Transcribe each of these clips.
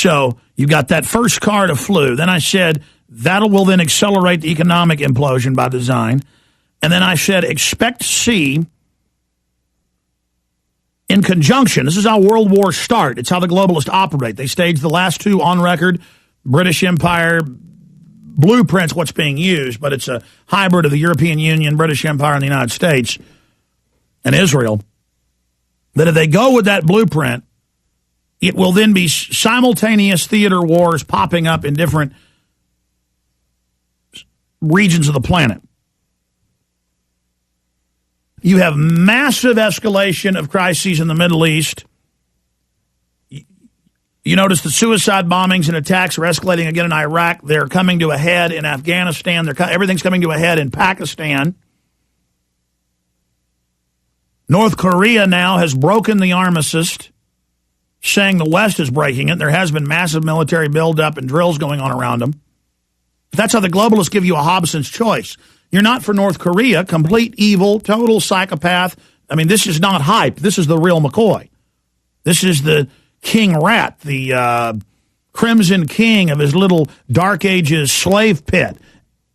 So you got that first card of flu. Then I said that will then accelerate the economic implosion by design. And then I said expect to see in conjunction, this is how world wars start. It's how the globalists operate. They stage the last two on record, British Empire blueprints what's being used, but it's a hybrid of the European Union, British Empire, and the United States and Israel. That if they go with that blueprint, it will then be simultaneous theater wars popping up in different regions of the planet. You have massive escalation of crises in the Middle East. You notice the suicide bombings and attacks are escalating again in Iraq. They're coming to a head in Afghanistan. Everything's coming to a head in Pakistan. North Korea now has broken the armistice, saying the West is breaking it. There has been massive military buildup and drills going on around them. But that's how the globalists give you a Hobson's choice. You're not for North Korea, complete evil, total psychopath. I mean, this is not hype. This is the real McCoy. This is the king rat, the crimson king of his little Dark Ages slave pit,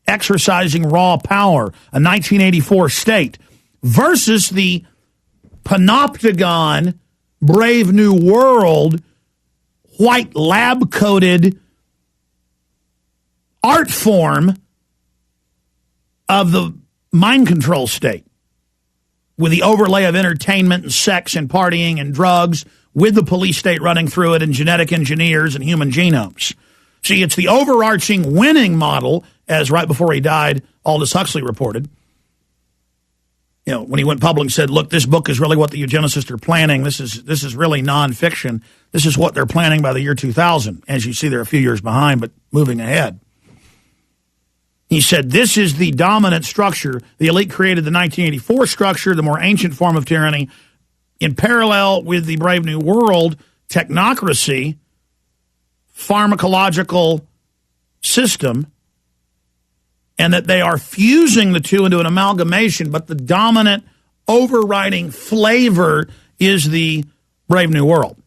exercising raw power, a 1984 state, versus the panopticon, Brave New World, white lab-coated art form of the mind control state, with the overlay of entertainment and sex and partying and drugs, with the police state running through it and genetic engineers and human genomes. See, it's the overarching winning model, as right before he died, Aldous Huxley reported. You know, when he went public and said, look, this book is really what the eugenicists are planning. This is really nonfiction. This is what they're planning by the year 2000. As you see, they're a few years behind, but moving ahead. He said, this is the dominant structure. The elite created the 1984 structure, the more ancient form of tyranny, in parallel with the Brave New World technocracy, pharmacological system, and that they are fusing the two into an amalgamation, but the dominant overriding flavor is the Brave New World.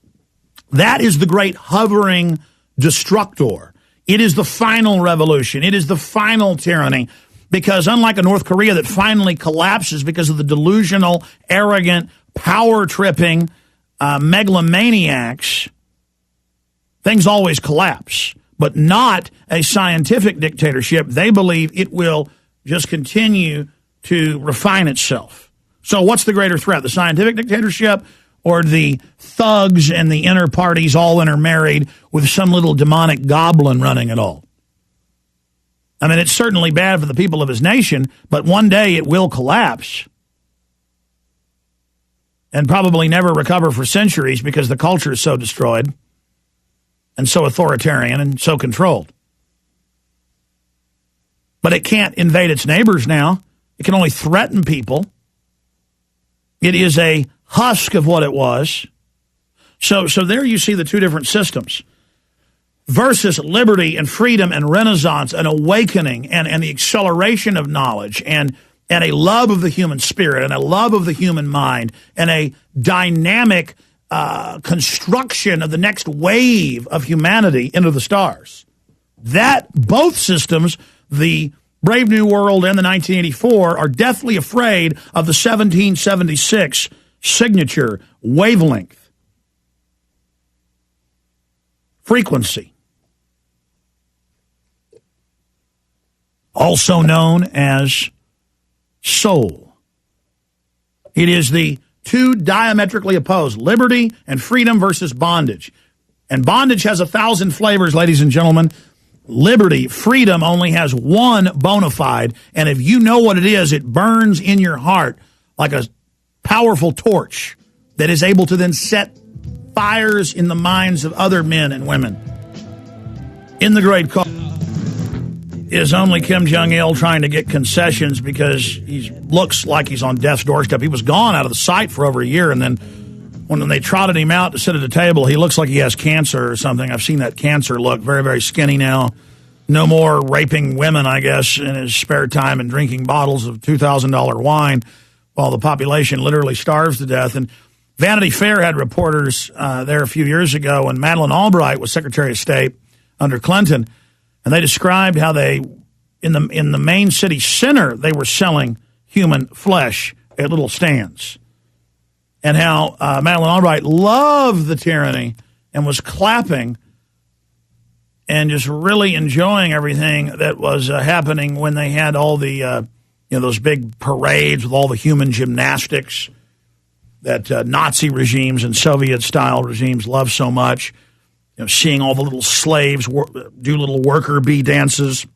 That is the great hovering destructor. It is the final revolution. It is the final tyranny, because unlike a North Korea that finally collapses because of the delusional, arrogant, power-tripping megalomaniacs, things always collapse, but not a scientific dictatorship. They believe it will just continue to refine itself. So what's the greater threat, the scientific dictatorship or the thugs and the inner parties all intermarried with some little demonic goblin running it all? I mean, it's certainly bad for the people of his nation, but one day it will collapse and probably never recover for centuries because the culture is so destroyed and so authoritarian and so controlled. But it can't invade its neighbors now. It can only threaten people. It is a husk of what it was. So there you see the two different systems versus liberty and freedom and renaissance and awakening and the acceleration of knowledge and a love of the human spirit and a love of the human mind and a dynamic construction of the next wave of humanity into the stars. That both systems, the Brave New World and the 1984, are deathly afraid of the 1776 signature wavelength, frequency, also known as soul. It is the two diametrically opposed, liberty and freedom versus bondage. And bondage has 1,000 flavors, ladies and gentlemen. Liberty, freedom only has one bona fide, and if you know what it is, it burns in your heart like a powerful torch that is able to then set fires in the minds of other men and women. In the great call is only Kim Jong-il trying to get concessions because he looks like he's on death's doorstep. He was gone out of the sight for over a year, and then when they trotted him out to sit at the table, he looks like he has cancer or something. I've seen that cancer look. Very, very skinny now. No more raping women, I guess, in his spare time and drinking bottles of $2,000 wine while the population literally starves to death. And Vanity Fair had reporters there a few years ago when Madeleine Albright was Secretary of State under Clinton, and they described how they, in the main city center, they were selling human flesh at little stands, and how Madeleine Albright loved the tyranny and was clapping and just really enjoying everything that was happening when they had all the those big parades with all the human gymnastics that Nazi regimes and Soviet-style regimes love so much. Seeing all the little slaves do little worker bee dances,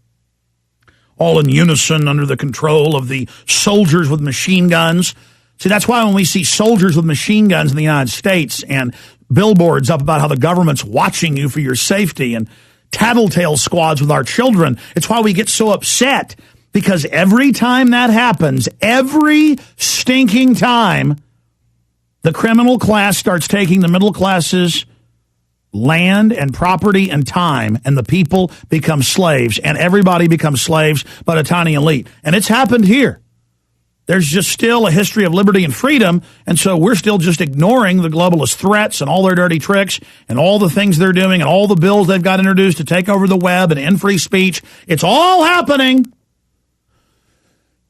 all in unison under the control of the soldiers with machine guns. See, that's why when we see soldiers with machine guns in the United States and billboards up about how the government's watching you for your safety and tattletale squads with our children, it's why we get so upset. Because every time that happens, every stinking time, the criminal class starts taking the middle class's land and property and time, and the people become slaves, and everybody becomes slaves but a tiny elite. And it's happened here. There's just still a history of liberty and freedom, and so we're still just ignoring the globalist threats and all their dirty tricks and all the things they're doing and all the bills they've got introduced to take over the web and end free speech. It's all happening.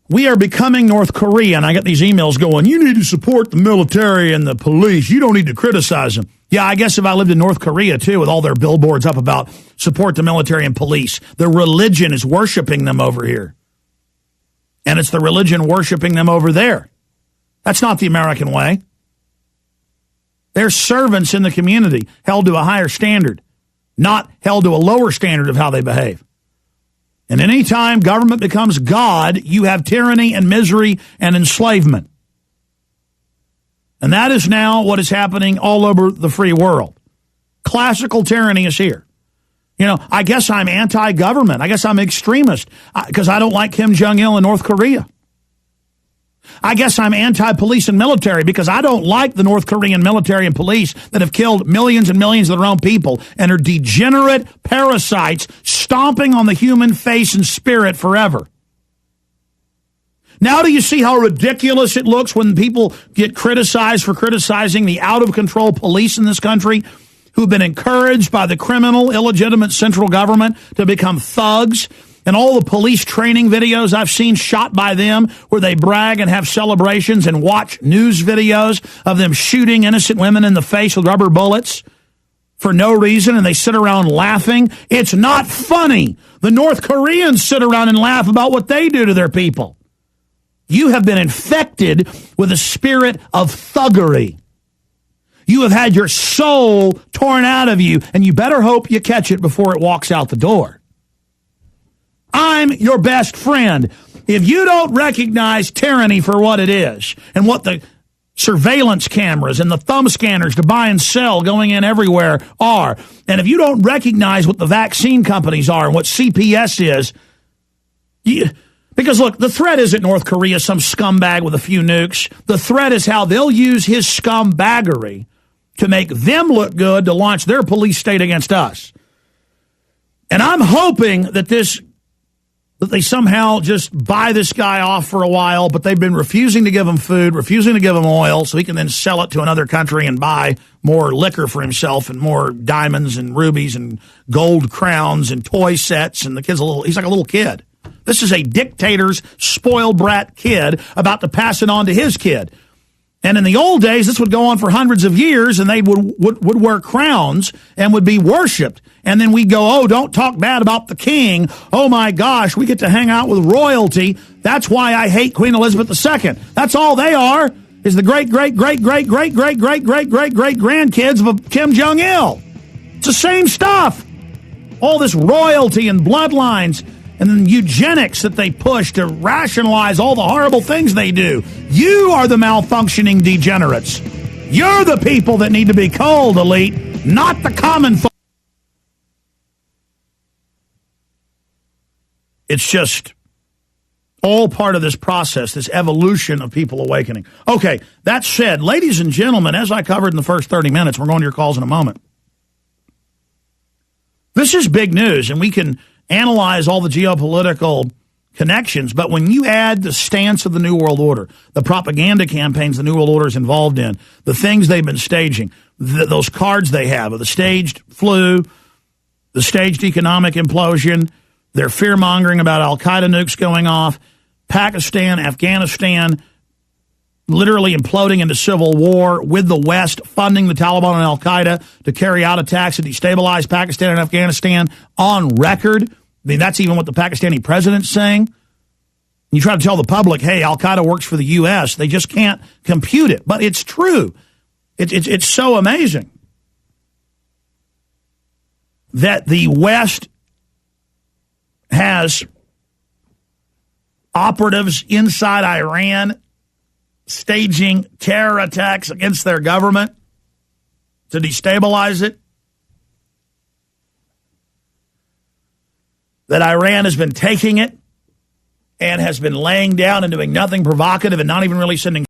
We are becoming North Korea, and I get these emails going, you need to support the military and the police. You don't need to criticize them. Yeah, I guess if I lived in North Korea, too, with all their billboards up about support the military and police, the religion is worshiping them over here. And it's the religion worshiping them over there. That's not the American way. They're servants in the community, held to a higher standard, not held to a lower standard of how they behave. And any time government becomes God, you have tyranny and misery and enslavement. And that is now what is happening all over the free world. Classical tyranny is here. I guess I'm anti-government. I guess I'm extremist because I don't like Kim Jong-il in North Korea. I guess I'm anti-police and military because I don't like the North Korean military and police that have killed millions and millions of their own people and are degenerate parasites stomping on the human face and spirit forever. Now do you see how ridiculous it looks when people get criticized for criticizing the out-of-control police in this country who've been encouraged by the criminal, illegitimate central government to become thugs? And all the police training videos I've seen shot by them where they brag and have celebrations and watch news videos of them shooting innocent women in the face with rubber bullets for no reason, and they sit around laughing. It's not funny. The North Koreans sit around and laugh about what they do to their people. You have been infected with a spirit of thuggery. You have had your soul torn out of you, and you better hope you catch it before it walks out the door. I'm your best friend. If you don't recognize tyranny for what it is and what the surveillance cameras and the thumb scanners to buy and sell going in everywhere are, and if you don't recognize what the vaccine companies are and what CPS is, because look, the threat isn't North Korea, some scumbag with a few nukes. The threat is how they'll use his scumbaggery to make them look good to launch their police state against us. And I'm hoping that they somehow just buy this guy off for a while, but they've been refusing to give him food, refusing to give him oil, so he can then sell it to another country and buy more liquor for himself and more diamonds and rubies and gold crowns and toy sets. And the kid's he's like a little kid. This is a dictator's spoiled brat kid about to pass it on to his kid. And in the old days, this would go on for hundreds of years, and they would wear crowns and would be worshipped. And then we'd go, oh, don't talk bad about the king. Oh, my gosh, we get to hang out with royalty. That's why I hate Queen Elizabeth II. That's all they are, is the great-great-great-great-great-great-great-great-great-grandkids of Kim Jong-il. It's the same stuff. All this royalty and bloodlines and then eugenics that they push to rationalize all the horrible things they do. You are the malfunctioning degenerates. You're the people that need to be culled, elite, not the common folk. It's just all part of this process, this evolution of people awakening. Okay, that said, ladies and gentlemen, as I covered in the first 30 minutes, we're going to your calls in a moment. This is big news, and we can analyze all the geopolitical connections. But when you add the stance of the New World Order, the propaganda campaigns the New World Order is involved in, the things they've been staging, those cards they have of the staged flu, the staged economic implosion, their fear-mongering about al-Qaeda nukes going off, Pakistan, Afghanistan, literally imploding into civil war with the West funding the Taliban and al-Qaeda to carry out attacks to destabilize Pakistan and Afghanistan on record. I mean, that's even what the Pakistani president's saying. You try to tell the public, hey, al-Qaeda works for the U.S., they just can't compute it. But it's true. It's so amazing that the West has operatives inside Iran staging terror attacks against their government to destabilize it. That Iran has been taking it and has been laying down and doing nothing provocative and not even really sending